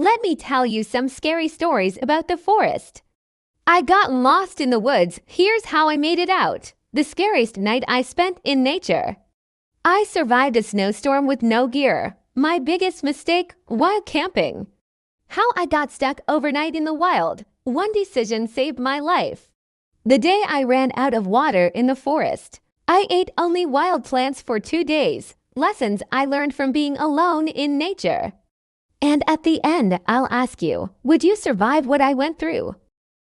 Let me tell you some scary stories about the forest. I got lost in the woods. Here's how I made it out. The scariest night I spent in nature. I survived a snowstorm with no gear. My biggest mistake while camping. How I got stuck overnight in the wild. One decision saved my life. The day I ran out of water in the forest. I ate only wild plants for 2 days. Lessons I learned from being alone in nature. And at the end, I'll ask you, would you survive what I went through?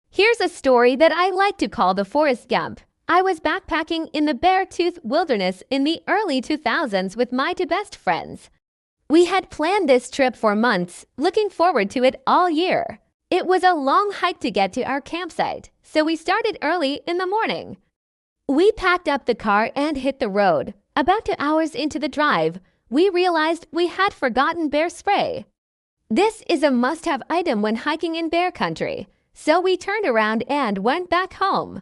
Here's a story that I like to call the Forest Gump. I was backpacking in the Beartooth Wilderness in the early 2000s with my two best friends. We had planned this trip for months, looking forward to it all year. It was a long hike to get to our campsite, so we started early in the morning. We packed up the car and hit the road. About 2 hours into the drive, we realized we had forgotten bear spray. This is a must-have item when hiking in bear country, so we turned around and went back home.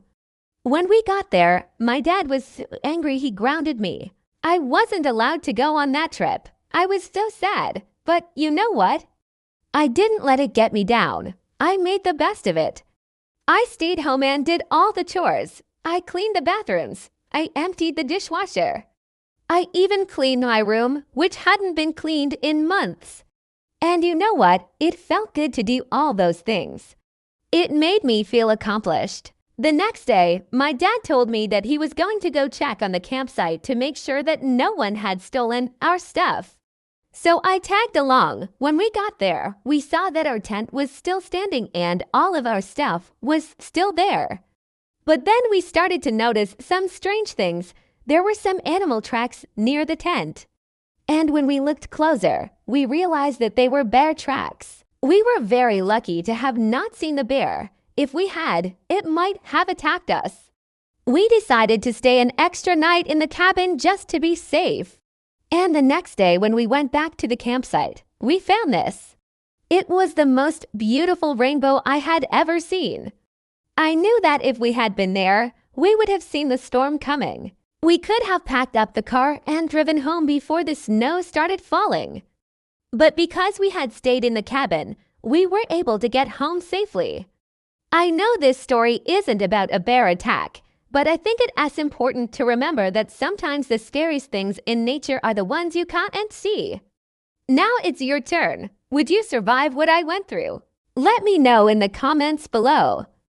When we got there, my dad was so angry he grounded me. I wasn't allowed to go on that trip. I was so sad, but you know what? I didn't let it get me down. I made the best of it. I stayed home and did all the chores. I cleaned the bathrooms. I emptied the dishwasher. I even cleaned my room, which hadn't been cleaned in months. And you know what? It felt good to do all those things. It made me feel accomplished. The next day, my dad told me that he was going to go check on the campsite to make sure that no one had stolen our stuff. So I tagged along. When we got there, we saw that our tent was still standing and all of our stuff was still there. But then we started to notice some strange things. There were some animal tracks near the tent. And when we looked closer, we realized that they were bear tracks. We were very lucky to have not seen the bear. If we had, it might have attacked us. We decided to stay an extra night in the cabin just to be safe. And the next day when we went back to the campsite, we found this. It was the most beautiful rainbow I had ever seen. I knew that if we had been there, we would have seen the storm coming. We could have packed up the car and driven home before the snow started falling. But because we had stayed in the cabin, we were able to get home safely. I know this story isn't about a bear attack, but I think it as important to remember that sometimes the scariest things in nature are the ones you can't see. Now it's your turn. Would you survive what I went through? Let me know in the comments below.